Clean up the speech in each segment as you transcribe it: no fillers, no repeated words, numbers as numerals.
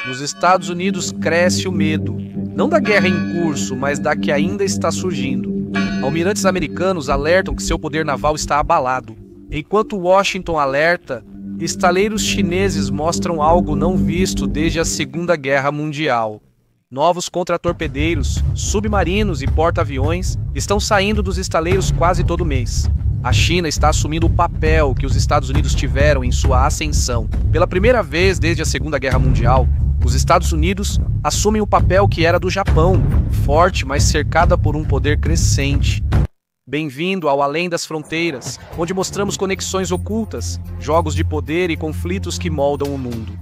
Nos Estados Unidos cresce o medo, não da guerra em curso, mas da que ainda está surgindo. Almirantes americanos alertam que seu poder naval está abalado. Enquanto Washington alerta, estaleiros chineses mostram algo não visto desde a Segunda Guerra Mundial. Novos contratorpedeiros, submarinos e porta-aviões estão saindo dos estaleiros quase todo mês. A China está assumindo o papel que os Estados Unidos tiveram em sua ascensão. Pela primeira vez desde a Segunda Guerra Mundial, os Estados Unidos assumem o papel que era do Japão, forte, mas cercada por um poder crescente. Bem-vindo ao Além das Fronteiras, onde mostramos conexões ocultas, jogos de poder e conflitos que moldam o mundo.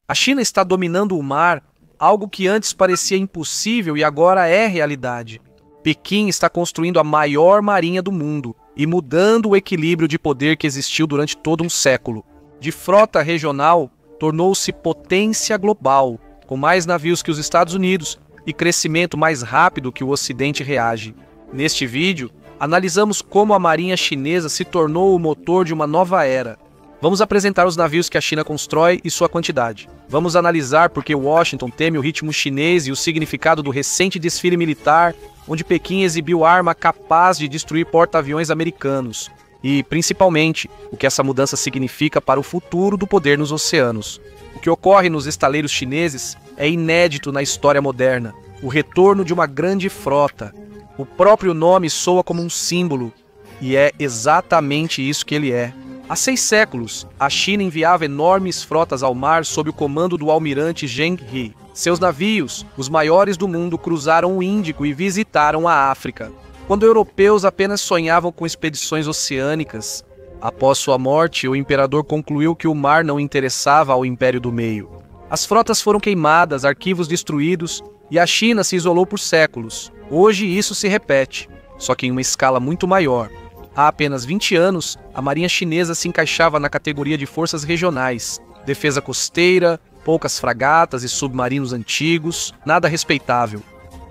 A China está dominando o mar, algo que antes parecia impossível e agora é realidade. Pequim está construindo a maior marinha do mundo e mudando o equilíbrio de poder que existiu durante todo um século. De frota regional, tornou-se potência global, com mais navios que os Estados Unidos e crescimento mais rápido que o Ocidente reage. Neste vídeo, analisamos como a marinha chinesa se tornou o motor de uma nova era. Vamos apresentar os navios que a China constrói e sua quantidade. Vamos analisar por que Washington teme o ritmo chinês e o significado do recente desfile militar, onde Pequim exibiu arma capaz de destruir porta-aviões americanos. E, principalmente, o que essa mudança significa para o futuro do poder nos oceanos. O que ocorre nos estaleiros chineses é inédito na história moderna. O retorno de uma grande frota. O próprio nome soa como um símbolo, e é exatamente isso que ele é. Há 6 séculos, a China enviava enormes frotas ao mar sob o comando do almirante Zheng He. Seus navios, os maiores do mundo, cruzaram o Índico e visitaram a África. Quando europeus apenas sonhavam com expedições oceânicas, após sua morte, o imperador concluiu que o mar não interessava ao Império do Meio. As frotas foram queimadas, arquivos destruídos, e a China se isolou por séculos. Hoje isso se repete, só que em uma escala muito maior. Há apenas 20 anos, a marinha chinesa se encaixava na categoria de forças regionais. Defesa costeira, poucas fragatas e submarinos antigos, nada respeitável.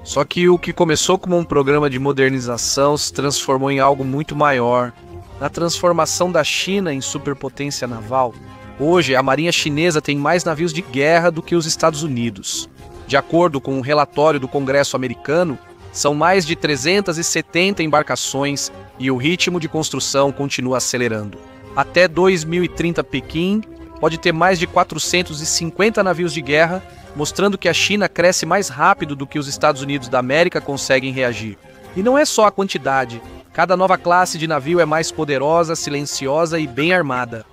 Só que o que começou como um programa de modernização se transformou em algo muito maior. Na transformação da China em superpotência naval, hoje a marinha chinesa tem mais navios de guerra do que os Estados Unidos. De acordo com um relatório do Congresso americano, são mais de 370 embarcações e o ritmo de construção continua acelerando. Até 2030, Pequim pode ter mais de 450 navios de guerra, mostrando que a China cresce mais rápido do que os Estados Unidos da América conseguem reagir. E não é só a quantidade. Cada nova classe de navio é mais poderosa, silenciosa e bem armada.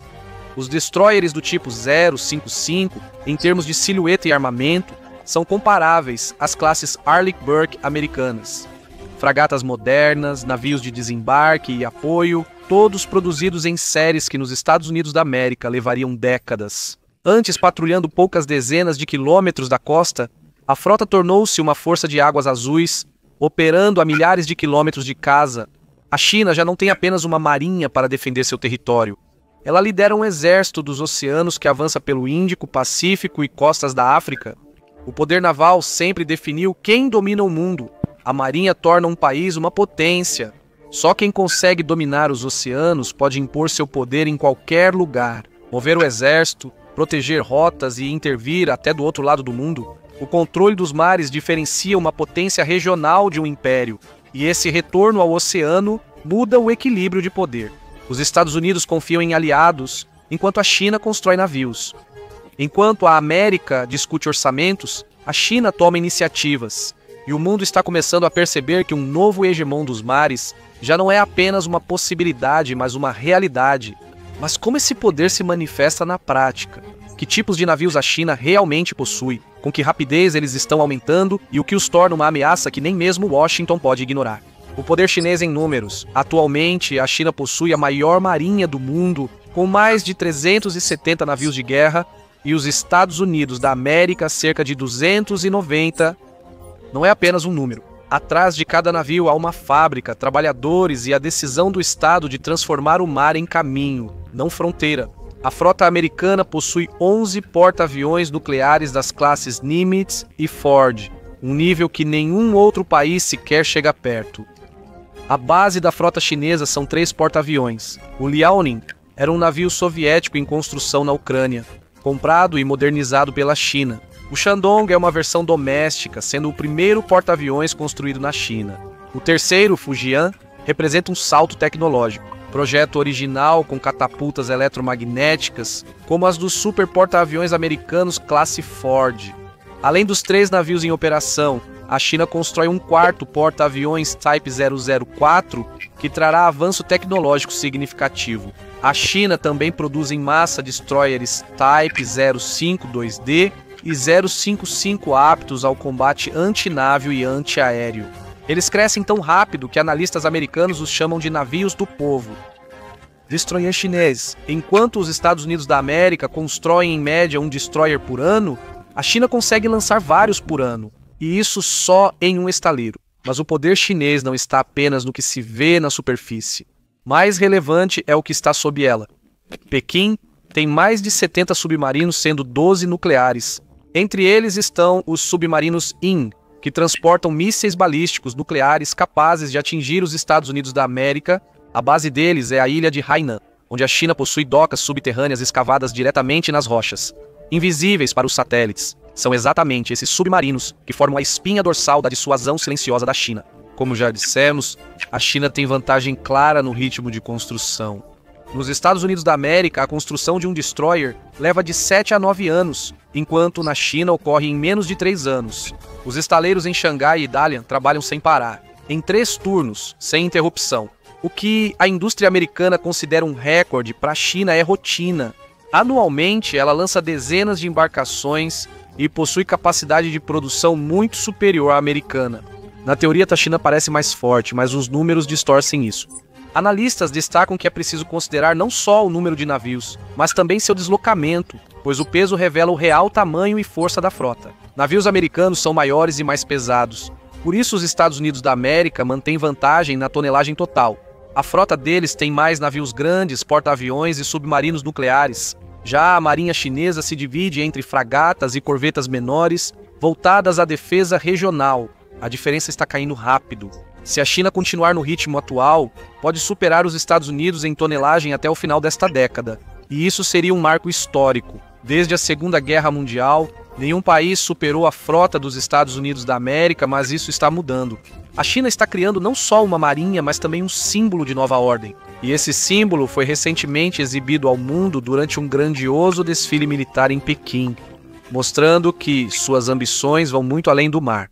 Os destroyers do tipo 055, em termos de silhueta e armamento, são comparáveis às classes Arleigh-Burke americanas. Fragatas modernas, navios de desembarque e apoio, todos produzidos em séries que nos Estados Unidos da América levariam décadas. Antes patrulhando poucas dezenas de quilômetros da costa, a frota tornou-se uma força de águas azuis, operando a milhares de quilômetros de casa. A China já não tem apenas uma marinha para defender seu território. Ela lidera um exército dos oceanos que avança pelo Índico, Pacífico e costas da África. O poder naval sempre definiu quem domina o mundo. A marinha torna um país uma potência. Só quem consegue dominar os oceanos pode impor seu poder em qualquer lugar, mover o exército, proteger rotas e intervir até do outro lado do mundo. O controle dos mares diferencia uma potência regional de um império, e esse retorno ao oceano muda o equilíbrio de poder. Os Estados Unidos confiam em aliados, enquanto a China constrói navios. Enquanto a América discute orçamentos, a China toma iniciativas. E o mundo está começando a perceber que um novo hegemon dos mares já não é apenas uma possibilidade, mas uma realidade. Mas como esse poder se manifesta na prática? Que tipos de navios a China realmente possui? Com que rapidez eles estão aumentando e o que os torna uma ameaça que nem mesmo Washington pode ignorar? O poder chinês em números. Atualmente, a China possui a maior marinha do mundo, com mais de 370 navios de guerra, e os Estados Unidos da América cerca de 290. Não é apenas um número. Atrás de cada navio há uma fábrica, trabalhadores e a decisão do Estado de transformar o mar em caminho, não fronteira. A frota americana possui 11 porta-aviões nucleares das classes Nimitz e Ford, um nível que nenhum outro país sequer chega perto. A base da frota chinesa são 3 porta-aviões. O Liaoning era um navio soviético em construção na Ucrânia. comprado e modernizado pela China. O Shandong é uma versão doméstica, sendo o primeiro porta-aviões construído na China. O terceiro, Fujian, representa um salto tecnológico. Projeto original com catapultas eletromagnéticas, como as dos super porta-aviões americanos classe Ford. Além dos 3 navios em operação, a China constrói um quarto porta-aviões Type 004, que trará avanço tecnológico significativo. A China também produz em massa destroyers Type 052D e 055 aptos ao combate antinávio e antiaéreo. Eles crescem tão rápido que analistas americanos os chamam de navios do povo. Destroyer chinês. Enquanto os Estados Unidos da América constroem em média um destroyer por ano, a China consegue lançar vários por ano, e isso só em um estaleiro. Mas o poder chinês não está apenas no que se vê na superfície. Mais relevante é o que está sob ela. Pequim tem mais de 70 submarinos, sendo 12 nucleares. Entre eles estão os submarinos Yin, que transportam mísseis balísticos nucleares capazes de atingir os Estados Unidos da América. A base deles é a ilha de Hainan, onde a China possui docas subterrâneas escavadas diretamente nas rochas, invisíveis para os satélites. São exatamente esses submarinos que formam a espinha dorsal da dissuasão silenciosa da China. Como já dissemos, a China tem vantagem clara no ritmo de construção. Nos Estados Unidos da América, a construção de um destroyer leva de 7 a 9 anos, enquanto na China ocorre em menos de 3 anos. Os estaleiros em Xangai e Dalian trabalham sem parar, em 3 turnos, sem interrupção. O que a indústria americana considera um recorde, para a China é rotina. Anualmente, ela lança dezenas de embarcações e possui capacidade de produção muito superior à americana. Na teoria, a China parece mais forte, mas os números distorcem isso. Analistas destacam que é preciso considerar não só o número de navios, mas também seu deslocamento, pois o peso revela o real tamanho e força da frota. Navios americanos são maiores e mais pesados, por isso os Estados Unidos da América mantêm vantagem na tonelagem total. A frota deles tem mais navios grandes, porta-aviões e submarinos nucleares. Já a marinha chinesa se divide entre fragatas e corvetas menores, voltadas à defesa regional. A diferença está caindo rápido. Se a China continuar no ritmo atual, pode superar os Estados Unidos em tonelagem até o final desta década. E isso seria um marco histórico. Desde a Segunda Guerra Mundial, nenhum país superou a frota dos Estados Unidos da América, mas isso está mudando. A China está criando não só uma marinha, mas também um símbolo de nova ordem. E esse símbolo foi recentemente exibido ao mundo durante um grandioso desfile militar em Pequim, mostrando que suas ambições vão muito além do mar.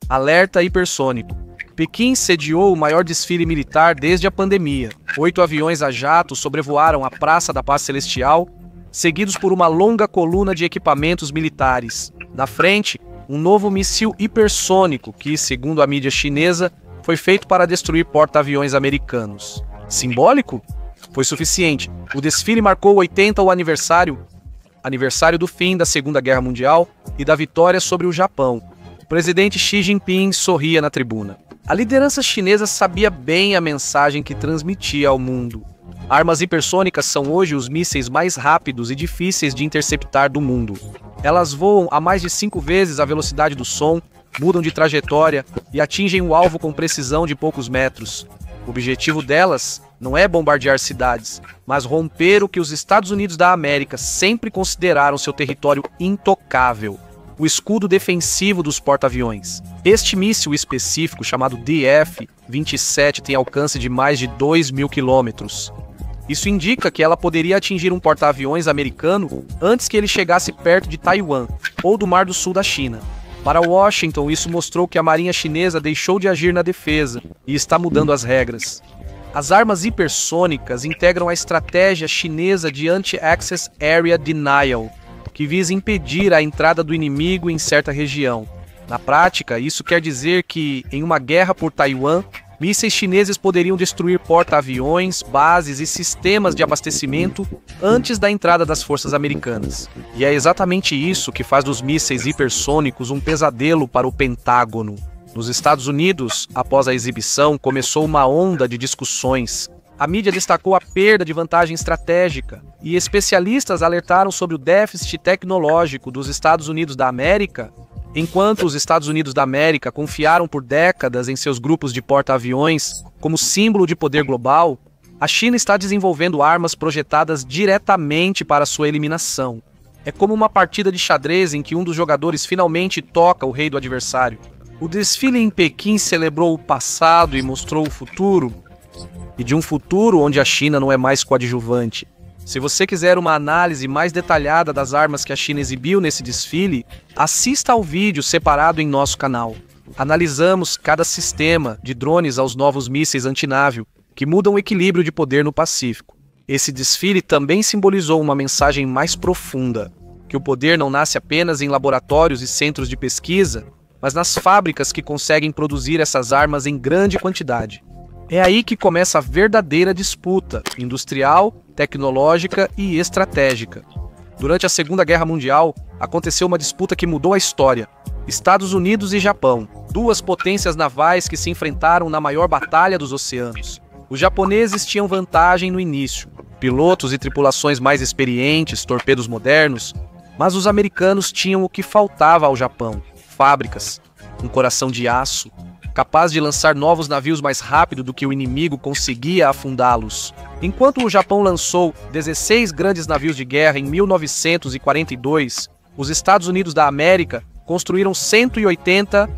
Alerta hipersônico. Pequim sediou o maior desfile militar desde a pandemia. 8 aviões a jato sobrevoaram a Praça da Paz Celestial, seguidos por uma longa coluna de equipamentos militares. Na frente, um novo míssil hipersônico que, segundo a mídia chinesa, foi feito para destruir porta-aviões americanos. Simbólico? Foi suficiente. O desfile marcou o 80º aniversário do fim da Segunda Guerra Mundial e da vitória sobre o Japão. O presidente Xi Jinping sorria na tribuna. A liderança chinesa sabia bem a mensagem que transmitia ao mundo. Armas hipersônicas são hoje os mísseis mais rápidos e difíceis de interceptar do mundo. Elas voam a mais de 5 vezes a velocidade do som, mudam de trajetória e atingem o alvo com precisão de poucos metros. O objetivo delas não é bombardear cidades, mas romper o que os Estados Unidos da América sempre consideraram seu território intocável, o escudo defensivo dos porta-aviões. Este míssil específico, chamado DF-27, tem alcance de mais de 2.000 quilômetros. Isso indica que ela poderia atingir um porta-aviões americano antes que ele chegasse perto de Taiwan ou do Mar do Sul da China. Para Washington, isso mostrou que a marinha chinesa deixou de agir na defesa e está mudando as regras. As armas hipersônicas integram a estratégia chinesa de Anti-Access Area Denial, que visa impedir a entrada do inimigo em certa região. Na prática, isso quer dizer que, em uma guerra por Taiwan, mísseis chineses poderiam destruir porta-aviões, bases e sistemas de abastecimento antes da entrada das forças americanas. E é exatamente isso que faz dos mísseis hipersônicos um pesadelo para o Pentágono. Nos Estados Unidos, após a exibição, começou uma onda de discussões. A mídia destacou a perda de vantagem estratégica, e especialistas alertaram sobre o déficit tecnológico dos Estados Unidos da América. Enquanto os Estados Unidos da América confiaram por décadas em seus grupos de porta-aviões como símbolo de poder global, a China está desenvolvendo armas projetadas diretamente para sua eliminação. É como uma partida de xadrez em que um dos jogadores finalmente toca o rei do adversário. O desfile em Pequim celebrou o passado e mostrou o futuro, e de um futuro onde a China não é mais coadjuvante. Se você quiser uma análise mais detalhada das armas que a China exibiu nesse desfile, assista ao vídeo separado em nosso canal. Analisamos cada sistema, de drones aos novos mísseis antinávio, que mudam o equilíbrio de poder no Pacífico. Esse desfile também simbolizou uma mensagem mais profunda, que o poder não nasce apenas em laboratórios e centros de pesquisa, mas nas fábricas que conseguem produzir essas armas em grande quantidade. É aí que começa a verdadeira disputa industrial, tecnológica e estratégica. Durante a Segunda Guerra Mundial, aconteceu uma disputa que mudou a história. Estados Unidos e Japão, duas potências navais que se enfrentaram na maior batalha dos oceanos. Os japoneses tinham vantagem no início, pilotos e tripulações mais experientes, torpedos modernos, mas os americanos tinham o que faltava ao Japão: fábricas, um coração de aço, capaz de lançar novos navios mais rápido do que o inimigo conseguia afundá-los. Enquanto o Japão lançou 16 grandes navios de guerra em 1942, os Estados Unidos da América construíram 180.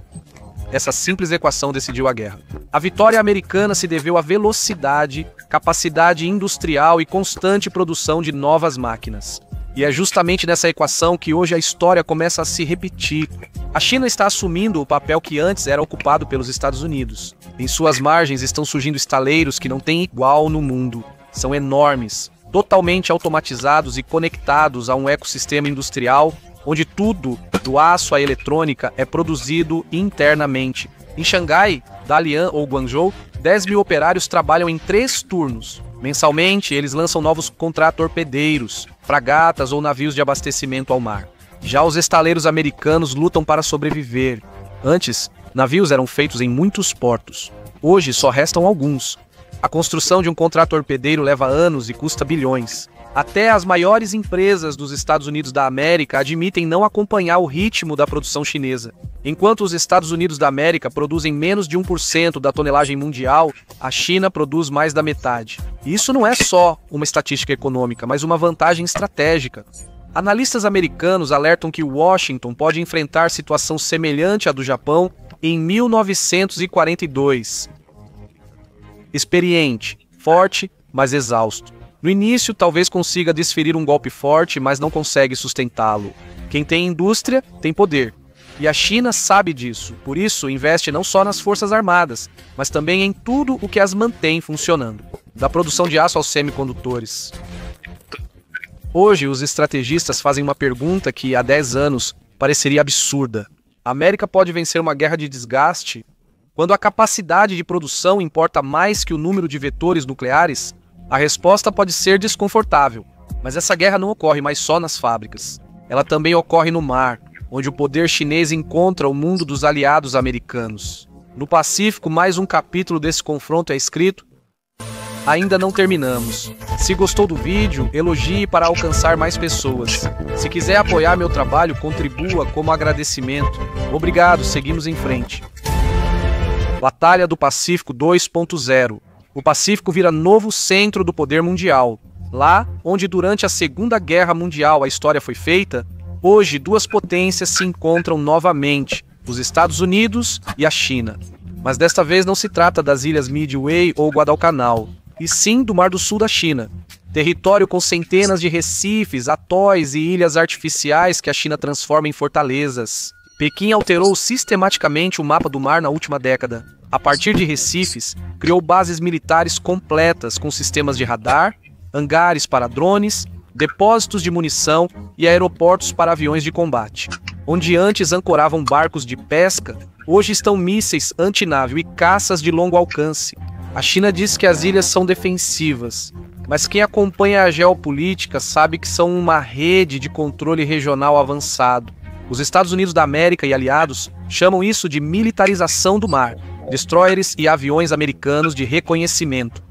Essa simples equação decidiu a guerra. A vitória americana se deveu à velocidade, capacidade industrial e constante produção de novas máquinas. E é justamente nessa equação que hoje a história começa a se repetir. A China está assumindo o papel que antes era ocupado pelos Estados Unidos. Em suas margens estão surgindo estaleiros que não têm igual no mundo. São enormes, totalmente automatizados e conectados a um ecossistema industrial onde tudo, do aço à eletrônica, é produzido internamente. Em Xangai, Dalian ou Guangzhou, 10 mil operários trabalham em 3 turnos. Mensalmente, eles lançam novos contratorpedeiros, fragatas ou navios de abastecimento ao mar. Já os estaleiros americanos lutam para sobreviver. Antes, navios eram feitos em muitos portos. Hoje só restam alguns. A construção de um contratorpedeiro leva anos e custa bilhões. Até as maiores empresas dos Estados Unidos da América admitem não acompanhar o ritmo da produção chinesa. Enquanto os Estados Unidos da América produzem menos de 1% da tonelagem mundial, a China produz mais da metade. E isso não é só uma estatística econômica, mas uma vantagem estratégica. Analistas americanos alertam que Washington pode enfrentar situação semelhante à do Japão em 1942. Experiente, forte, mas exausto. No início, talvez consiga desferir um golpe forte, mas não consegue sustentá-lo. Quem tem indústria, tem poder. E a China sabe disso, por isso investe não só nas forças armadas, mas também em tudo o que as mantém funcionando. Da produção de aço aos semicondutores. Hoje, os estrategistas fazem uma pergunta que há 10 anos pareceria absurda. A América pode vencer uma guerra de desgaste quando a capacidade de produção importa mais que o número de vetores nucleares? A resposta pode ser desconfortável, mas essa guerra não ocorre mais só nas fábricas. Ela também ocorre no mar, onde o poder chinês encontra o mundo dos aliados americanos. No Pacífico, mais um capítulo desse confronto é escrito. Ainda não terminamos. Se gostou do vídeo, elogie para alcançar mais pessoas. Se quiser apoiar meu trabalho, contribua como agradecimento. Obrigado, seguimos em frente. Batalha do Pacífico 2.0. O Pacífico vira novo centro do poder mundial. Lá, onde durante a Segunda Guerra Mundial a história foi feita, hoje duas potências se encontram novamente, os Estados Unidos e a China. Mas desta vez não se trata das ilhas Midway ou Guadalcanal, e sim do Mar do Sul da China. Território com centenas de recifes, atóis e ilhas artificiais que a China transforma em fortalezas. Pequim alterou sistematicamente o mapa do mar na última década. A partir de recifes, criou bases militares completas com sistemas de radar, hangares para drones, depósitos de munição e aeroportos para aviões de combate. Onde antes ancoravam barcos de pesca, hoje estão mísseis antinávio e caças de longo alcance. A China diz que as ilhas são defensivas, mas quem acompanha a geopolítica sabe que são uma rede de controle regional avançado. Os Estados Unidos da América e aliados chamam isso de militarização do mar. Destroyers e aviões americanos de reconhecimento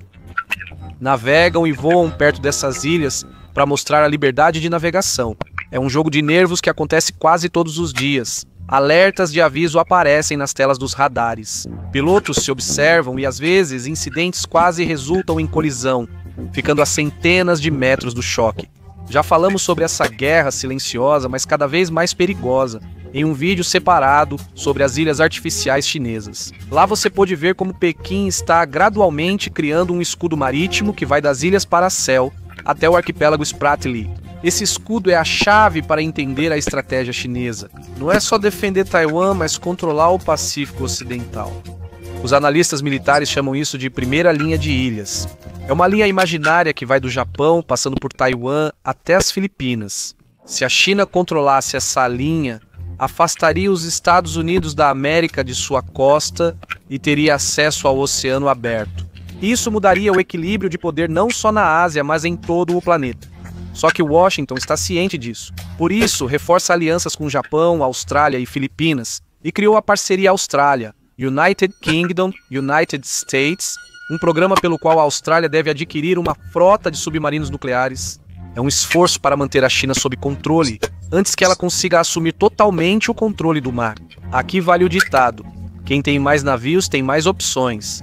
navegam e voam perto dessas ilhas para mostrar a liberdade de navegação. É um jogo de nervos que acontece quase todos os dias. Alertas de aviso aparecem nas telas dos radares. Pilotos se observam e às vezes incidentes quase resultam em colisão, ficando a centenas de metros do choque. Já falamos sobre essa guerra silenciosa, mas cada vez mais perigosa, em um vídeo separado sobre as ilhas artificiais chinesas. Lá você pôde ver como Pequim está gradualmente criando um escudo marítimo que vai das ilhas Paracel até o arquipélago Spratly. Esse escudo é a chave para entender a estratégia chinesa. Não é só defender Taiwan, mas controlar o Pacífico Ocidental. Os analistas militares chamam isso de primeira linha de ilhas. É uma linha imaginária que vai do Japão, passando por Taiwan, até as Filipinas. Se a China controlasse essa linha, afastaria os Estados Unidos da América de sua costa e teria acesso ao oceano aberto. Isso mudaria o equilíbrio de poder não só na Ásia, mas em todo o planeta. Só que Washington está ciente disso. Por isso, reforça alianças com Japão, Austrália e Filipinas e criou a parceria Austrália, United Kingdom, United States, um programa pelo qual a Austrália deve adquirir uma frota de submarinos nucleares. É um esforço para manter a China sob controle, antes que ela consiga assumir totalmente o controle do mar. Aqui vale o ditado: quem tem mais navios tem mais opções.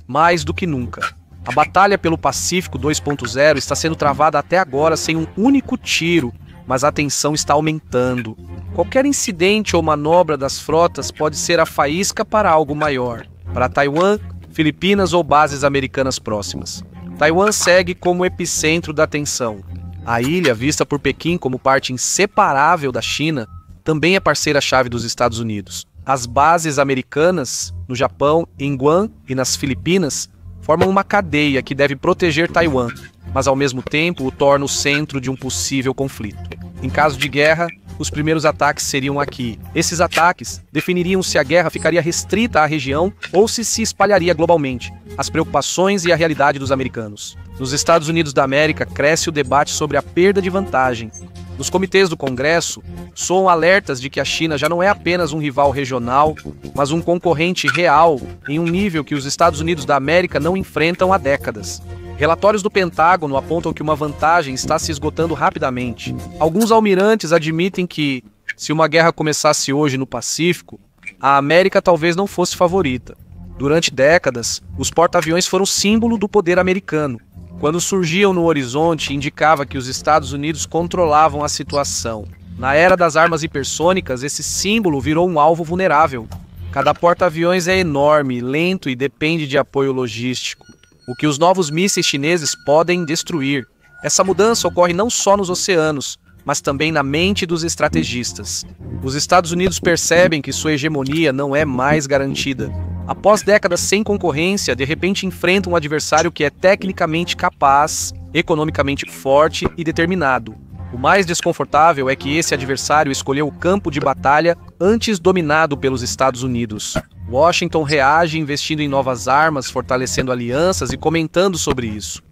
Mais do que nunca. A batalha pelo Pacífico 2.0 está sendo travada até agora sem um único tiro, mas a tensão está aumentando. Qualquer incidente ou manobra das frotas pode ser a faísca para algo maior, para Taiwan, Filipinas ou bases americanas próximas. Taiwan segue como epicentro da tensão. A ilha, vista por Pequim como parte inseparável da China, também é parceira-chave dos Estados Unidos. As bases americanas, no Japão, em Guam e nas Filipinas, formam uma cadeia que deve proteger Taiwan, mas ao mesmo tempo o torna o centro de um possível conflito. Em caso de guerra, os primeiros ataques seriam aqui. Esses ataques definiriam se a guerra ficaria restrita à região ou se espalharia globalmente, as preocupações e a realidade dos americanos. Nos Estados Unidos da América, cresce o debate sobre a perda de vantagem. Nos comitês do Congresso, soam alertas de que a China já não é apenas um rival regional, mas um concorrente real em um nível que os Estados Unidos da América não enfrentam há décadas. Relatórios do Pentágono apontam que uma vantagem está se esgotando rapidamente. Alguns almirantes admitem que, se uma guerra começasse hoje no Pacífico, a América talvez não fosse favorita. Durante décadas, os porta-aviões foram símbolo do poder americano. Quando surgiam no horizonte, indicava que os Estados Unidos controlavam a situação. Na era das armas hipersônicas, esse símbolo virou um alvo vulnerável. Cada porta-aviões é enorme, lento e depende de apoio logístico, o que os novos mísseis chineses podem destruir. Essa mudança ocorre não só nos oceanos, mas também na mente dos estrategistas. Os Estados Unidos percebem que sua hegemonia não é mais garantida. Após décadas sem concorrência, de repente enfrentam um adversário que é tecnicamente capaz, economicamente forte e determinado. O mais desconfortável é que esse adversário escolheu o campo de batalha antes dominado pelos Estados Unidos. Washington reage investindo em novas armas, fortalecendo alianças e comentando sobre isso.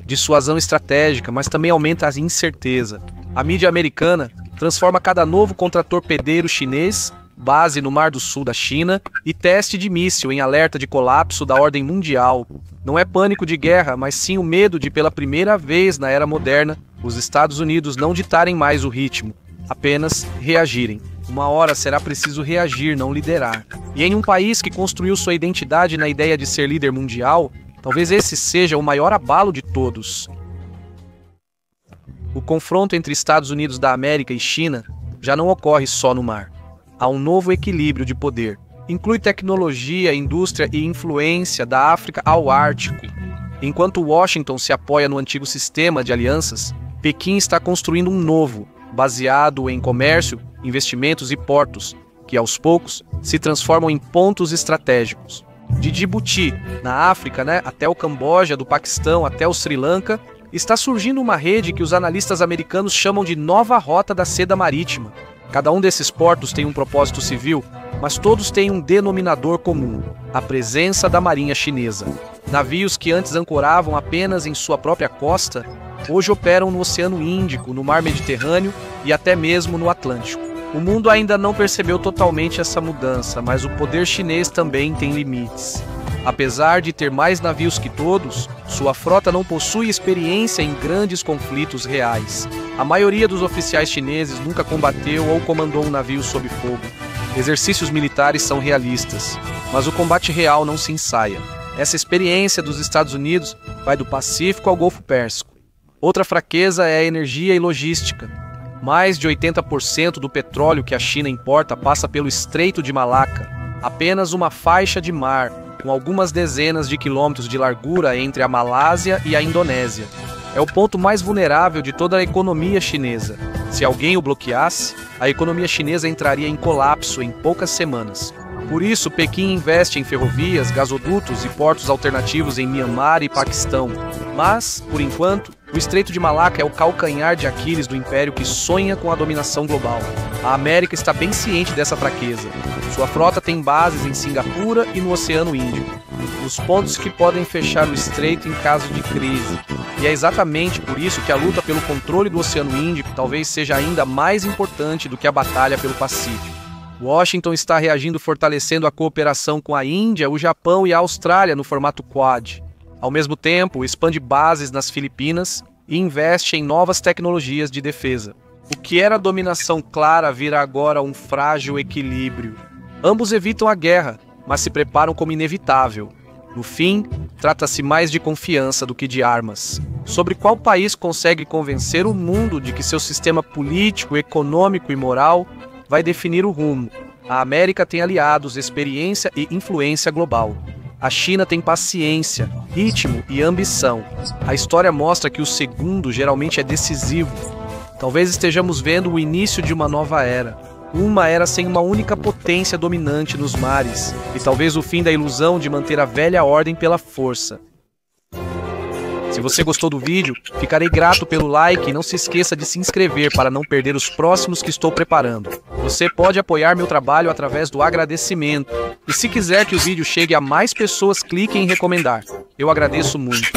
Dissuasão estratégica, mas também aumenta a incerteza. A mídia americana transforma cada novo contratorpedeiro chinês, base no Mar do Sul da China, e teste de míssil em alerta de colapso da ordem mundial. Não é pânico de guerra, mas sim o medo de, pela primeira vez na era moderna, os Estados Unidos não ditarem mais o ritmo, apenas reagirem. Uma hora será preciso reagir, não liderar. E em um país que construiu sua identidade na ideia de ser líder mundial, talvez esse seja o maior abalo de todos. O confronto entre Estados Unidos da América e China já não ocorre só no mar. Há um novo equilíbrio de poder. Inclui tecnologia, indústria e influência da África ao Ártico. Enquanto Washington se apoia no antigo sistema de alianças, Pequim está construindo um novo, baseado em comércio, investimentos e portos, que aos poucos se transformam em pontos estratégicos. De Djibouti, na África, até o Camboja, do Paquistão até o Sri Lanka, está surgindo uma rede que os analistas americanos chamam de Nova Rota da Seda Marítima. Cada um desses portos tem um propósito civil, mas todos têm um denominador comum: a presença da marinha chinesa. Navios que antes ancoravam apenas em sua própria costa, hoje operam no Oceano Índico, no Mar Mediterrâneo e até mesmo no Atlântico. O mundo ainda não percebeu totalmente essa mudança, mas o poder chinês também tem limites. Apesar de ter mais navios que todos, sua frota não possui experiência em grandes conflitos reais. A maioria dos oficiais chineses nunca combateu ou comandou um navio sob fogo. Exercícios militares são realistas, mas o combate real não se ensaia. Essa experiência dos Estados Unidos vai do Pacífico ao Golfo Pérsico. Outra fraqueza é a energia e logística. Mais de 80% do petróleo que a China importa passa pelo Estreito de Malaca, apenas uma faixa de mar, com algumas dezenas de quilômetros de largura entre a Malásia e a Indonésia. É o ponto mais vulnerável de toda a economia chinesa. Se alguém o bloqueasse, a economia chinesa entraria em colapso em poucas semanas. Por isso, Pequim investe em ferrovias, gasodutos e portos alternativos em Myanmar e Paquistão. Mas, por enquanto, o Estreito de Malaca é o calcanhar de Aquiles do império que sonha com a dominação global. A América está bem ciente dessa fraqueza. Sua frota tem bases em Singapura e no Oceano Índico, os pontos que podem fechar o estreito em caso de crise. E é exatamente por isso que a luta pelo controle do Oceano Índico talvez seja ainda mais importante do que a batalha pelo Pacífico. Washington está reagindo fortalecendo a cooperação com a Índia, o Japão e a Austrália no formato Quad. Ao mesmo tempo, expande bases nas Filipinas e investe em novas tecnologias de defesa. O que era dominação clara vira agora um frágil equilíbrio. Ambos evitam a guerra, mas se preparam como inevitável. No fim, trata-se mais de confiança do que de armas. Sobre qual país consegue convencer o mundo de que seu sistema político, econômico e moral vai definir o rumo. A América tem aliados, experiência e influência global. A China tem paciência, ritmo e ambição. A história mostra que o segundo geralmente é decisivo. Talvez estejamos vendo o início de uma nova era. Uma era sem uma única potência dominante nos mares. E talvez o fim da ilusão de manter a velha ordem pela força. Se você gostou do vídeo, ficarei grato pelo like e não se esqueça de se inscrever para não perder os próximos que estou preparando. Você pode apoiar meu trabalho através do agradecimento. E se quiser que o vídeo chegue a mais pessoas, clique em recomendar. Eu agradeço muito.